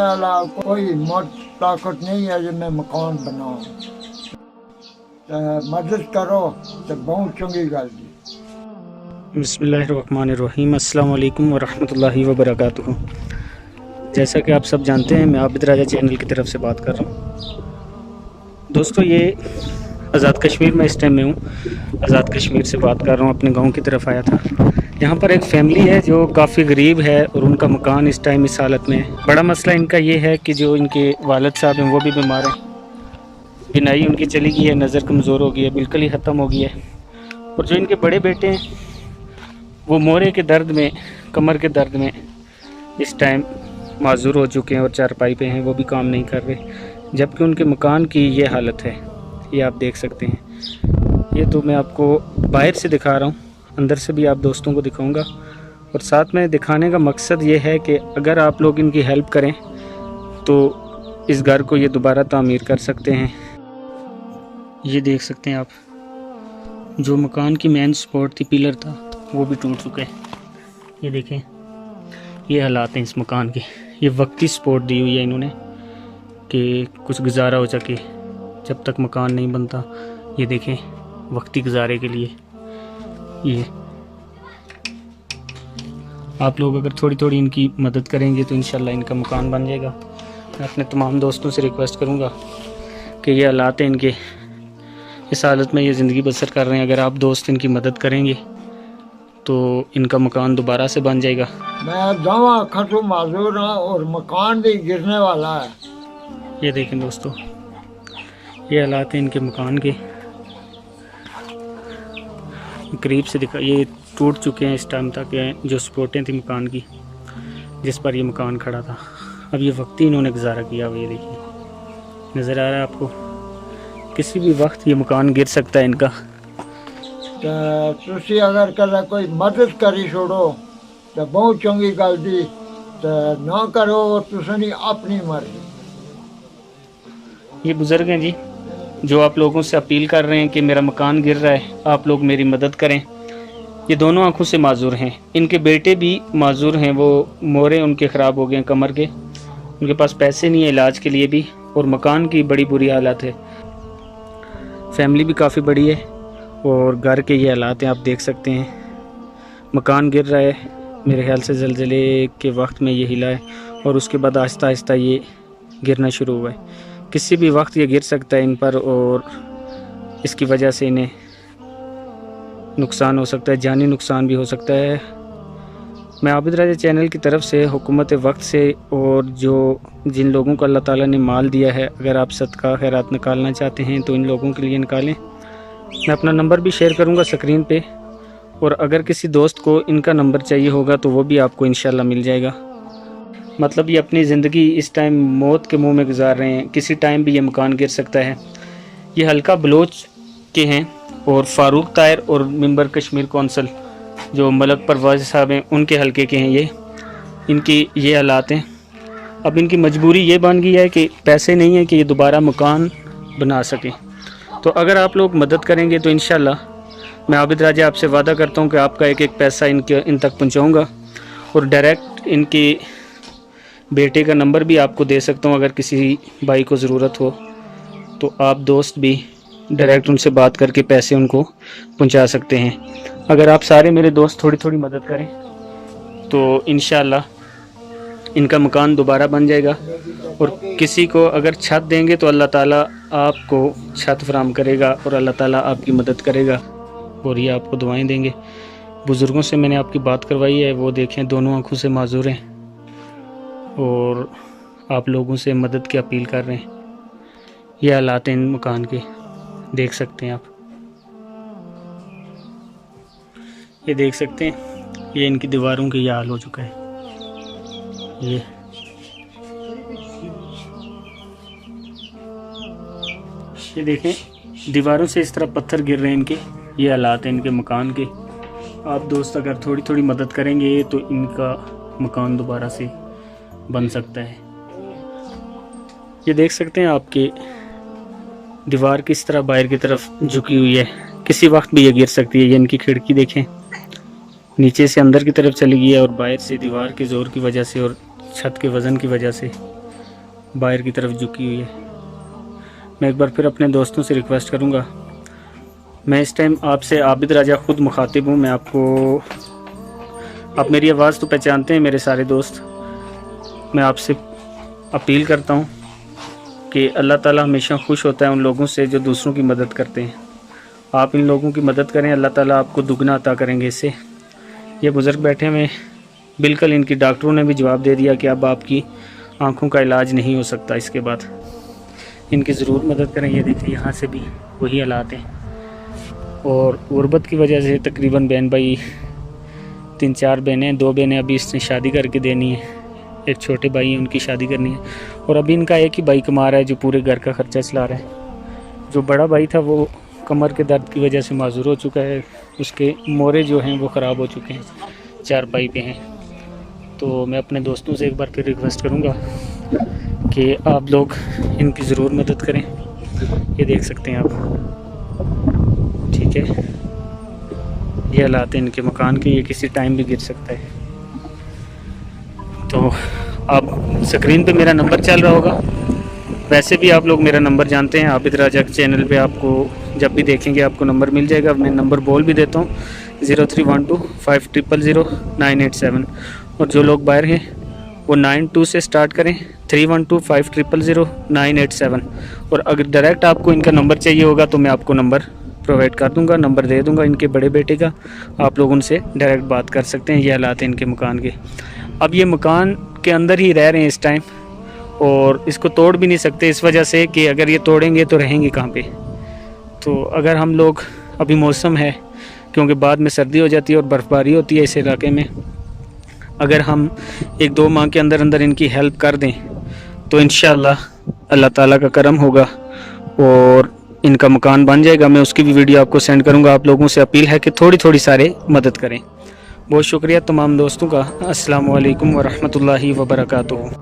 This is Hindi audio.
अल्लाह कोई हिम्मत ताकत नहीं है जो मैं मकान बनाऊं। मदद करो तो बहुत चंगी गल जी। बिस्मिल्लाहिर्रहमानिर्रहीम। अस्सलाम वालेकुम वरहमतुल्लाहि वबरकातुहू। जैसा कि आप सब जानते हैं, मैं आबिद राजा चैनल की तरफ से बात कर रहा हूँ। दोस्तों, ये आज़ाद कश्मीर में इस टाइम में हूँ। आज़ाद कश्मीर से बात कर रहा हूँ, अपने गांव की तरफ आया था। यहाँ पर एक फ़ैमिली है जो काफ़ी गरीब है और उनका मकान इस टाइम इस हालत में है। बड़ा मसला इनका ये है कि जो इनके वालिद साहब हैं वो भी बीमार हैं। बिनाई उनकी चली गई है, नज़र कमज़ोर हो गई है, बिल्कुल ही ख़त्म हो गई है। और जो इनके बड़े बेटे हैं वो मोरे के दर्द में, कमर के दर्द में इस टाइम माजूर हो चुके हैं और चारपाई पे हैं, वो भी काम नहीं कर रहे। जबकि उनके मकान की ये हालत है, ये आप देख सकते हैं। ये तो मैं आपको बाहर से दिखा रहा हूँ, अंदर से भी आप दोस्तों को दिखाऊंगा। और साथ में दिखाने का मकसद ये है कि अगर आप लोग इनकी हेल्प करें तो इस घर को ये दोबारा तामीर कर सकते हैं। ये देख सकते हैं आप, जो मकान की मेन सपोर्ट थी, पिलर था, वो भी टूट चुका है। ये देखें, ये हालात हैं इस मकान के। ये वक्ती सपोर्ट दी हुई है इन्होंने कि कुछ गुजारा हो सके जब तक मकान नहीं बनता। ये देखें, वक्ती गुजारे के लिए। ये आप लोग अगर थोड़ी थोड़ी इनकी मदद करेंगे तो इंशाल्लाह इनका मकान बन जाएगा। मैं अपने तमाम दोस्तों से रिक्वेस्ट करूँगा कि ये हालात हैं इनके, इस हालत में ये ज़िंदगी बसर कर रहे हैं। अगर आप दोस्त इनकी मदद करेंगे तो इनका मकान दोबारा से बन जाएगा। मैं दावा खसू माजूर हूँ और मकान भी गिरने वाला है। ये देखें दोस्तों, ये हालात हैं इनके मकान के। करीब से दिखा, ये टूट चुके हैं इस टाइम तक, जो सपोर्टें थी मकान की जिस पर ये मकान खड़ा था। अब ये वक्त ही इन्होंने गुजारा किया हुआ। ये देखिए, नज़र आ रहा है आपको, किसी भी वक्त ये मकान गिर सकता है इनका। तुसी अगर कल कोई मदद करी छोड़ो तो बहुत चंगी गल जी, तो ना करो तुसनी अपनी मर्जी। ये बुज़ुर्ग हैं जी, जो आप लोगों से अपील कर रहे हैं कि मेरा मकान गिर रहा है, आप लोग मेरी मदद करें। ये दोनों आंखों से माजूर हैं, इनके बेटे भी माजूर हैं। वो मोरे उनके ख़राब हो गए हैं कमर के, उनके पास पैसे नहीं है इलाज के लिए भी, और मकान की बड़ी बुरी हालत है। फैमिली भी काफ़ी बड़ी है और घर के ये हालात हैं, आप देख सकते हैं। मकान गिर रहा है, मेरे ख्याल से ज़लज़ले के वक्त में ये हिला है और उसके बाद आहिस्ता आहिस्ता ये गिरना शुरू हुआ है। किसी भी वक्त ये गिर सकता है इन पर और इसकी वजह से इन्हें नुकसान हो सकता है, जानी नुकसान भी हो सकता है। मैं आबिद राजा चैनल की तरफ से हुकूमत वक्त से और जो जिन लोगों को अल्लाह ताला ने माल दिया है, अगर आप सदका खैरात निकालना चाहते हैं तो इन लोगों के लिए निकालें। मैं अपना नंबर भी शेयर करूंगा स्क्रीन पे, और अगर किसी दोस्त को इनका नंबर चाहिए होगा तो वो भी आपको इंशाल्लाह मिल जाएगा। मतलब ये अपनी ज़िंदगी इस टाइम मौत के मुंह में गुजार रहे हैं, किसी टाइम भी ये मकान गिर सकता है। ये हल्का बलोच के हैं और फ़ारूक तायर और मेंबर कश्मीर कौंसल जो मलक परवाज़ साहब हैं, उनके हलके के हैं ये। इनकी ये हालात हैं। अब इनकी मजबूरी ये बन गई है कि पैसे नहीं है कि ये दोबारा मकान बना सकें। तो अगर आप लोग मदद करेंगे तो इंशाल्लाह मैं आबिद राजा आपसे वादा करता हूँ कि आपका एक एक पैसा इन तक पहुँचाऊँगा, और डायरेक्ट इनके बेटे का नंबर भी आपको दे सकता हूँ। अगर किसी भाई को ज़रूरत हो तो आप दोस्त भी डायरेक्ट उनसे बात करके पैसे उनको पहुँचा सकते हैं। अगर आप सारे मेरे दोस्त थोड़ी थोड़ी मदद करें तो इंशाल्लाह इनका मकान दोबारा बन जाएगा। और किसी को अगर छत देंगे तो अल्लाह ताला आपको छत फराहम करेगा और अल्लाह ताला आपकी मदद करेगा और ये आपको दुआएं देंगे। बुज़ुर्गों से मैंने आपकी बात करवाई है, वो देखें दोनों आंखों से माजूर हैं और आप लोगों से मदद की अपील कर रहे हैं। ये हालात हैं इन मकान के, देख सकते हैं आप। ये देख सकते हैं, ये इनकी दीवारों के ये हाल हो चुका है। ये देखें, दीवारों से इस तरह पत्थर गिर रहे हैं इनके। ये हालात हैं इनके मकान के। आप दोस्त अगर थोड़ी थोड़ी मदद करेंगे तो इनका मकान दोबारा से बन सकता है। ये देख सकते हैं आपके दीवार किस तरह बाहर की तरफ झुकी हुई है, किसी वक्त भी ये गिर सकती है। ये इनकी खिड़की देखें, नीचे से अंदर की तरफ चली गई है और बाहर से दीवार के ज़ोर की वजह से और छत के वज़न की वजह से बाहर की तरफ झुकी हुई है। मैं एक बार फिर अपने दोस्तों से रिक्वेस्ट करूँगा, मैं इस टाइम आपसे आबिद राजा ख़ुद मुखातिब हूँ। मैं आप मेरी आवाज़ तो पहचानते हैं मेरे सारे दोस्त। मैं आपसे अपील करता हूँ कि अल्लाह ताला हमेशा खुश होता है उन लोगों से जो दूसरों की मदद करते हैं। आप इन लोगों की मदद करें, अल्लाह ताला आपको दुगना अता करेंगे इससे। ये बुज़ुर्ग बैठे हुए, बिल्कुल इनकी डॉक्टरों ने भी जवाब दे दिया कि अब आपकी आँखों का इलाज नहीं हो सकता इसके बाद। इनकी ज़रूर मदद करें। ये देखिए यहाँ से भी वही हालात हैं, और गुर्बत की वजह से तकरीबन बहन भाई 3-4 बहनें, 2 बहनें अभी इसने शादी करके देनी है, एक छोटे भाई हैं उनकी शादी करनी है, और अभी इनका एक ही भाई कमा रहा है जो पूरे घर का ख़र्चा चला रहा है। जो बड़ा भाई था वो कमर के दर्द की वजह से माजूर हो चुका है, उसके मोरे जो हैं वो ख़राब हो चुके हैं, 4 पाई पे हैं। तो मैं अपने दोस्तों से एक बार फिर रिक्वेस्ट करूँगा कि आप लोग इनकी ज़रूर मदद करें। ये देख सकते हैं आप, ठीक है, ये हालात हैं इनके मकान के, ये किसी टाइम भी गिर सकता है। तो आप स्क्रीन पे मेरा नंबर चल रहा होगा, वैसे भी आप लोग मेरा नंबर जानते हैं। आबिद राजा के चैनल पे आपको जब भी देखेंगे आपको नंबर मिल जाएगा। मैं नंबर बोल भी देता हूँ, 0312500987। और जो लोग बाहर हैं वो 92 से स्टार्ट करें, 312500987। और अगर डायरेक्ट आपको इनका नंबर चाहिए होगा तो मैं आपको नंबर प्रोवाइड कर दूंगा, नंबर दे दूंगा इनके बड़े बेटे का, आप लोग उनसे डायरेक्ट बात कर सकते हैं। ये हालात हैं इनके मकान के। अब ये मकान के अंदर ही रह रहे हैं इस टाइम, और इसको तोड़ भी नहीं सकते इस वजह से कि अगर ये तोड़ेंगे तो रहेंगे कहाँ पे। तो अगर हम लोग, अभी मौसम है क्योंकि बाद में सर्दी हो जाती है और बर्फ़बारी होती है इस इलाके में, अगर हम 1-2 माह के अंदर अंदर इनकी हेल्प कर दें तो इंशाअल्लाह अल्लाह ताला का करम होगा और इनका मकान बन जाएगा। मैं उसकी भी वीडियो आपको सेंड करूंगा। आप लोगों से अपील है कि थोड़ी थोड़ी सारे मदद करें। बहुत शुक्रिया तमाम दोस्तों का। अस्सलाम वालेकुम व रहमतुल्लाहि व बरकातुहू।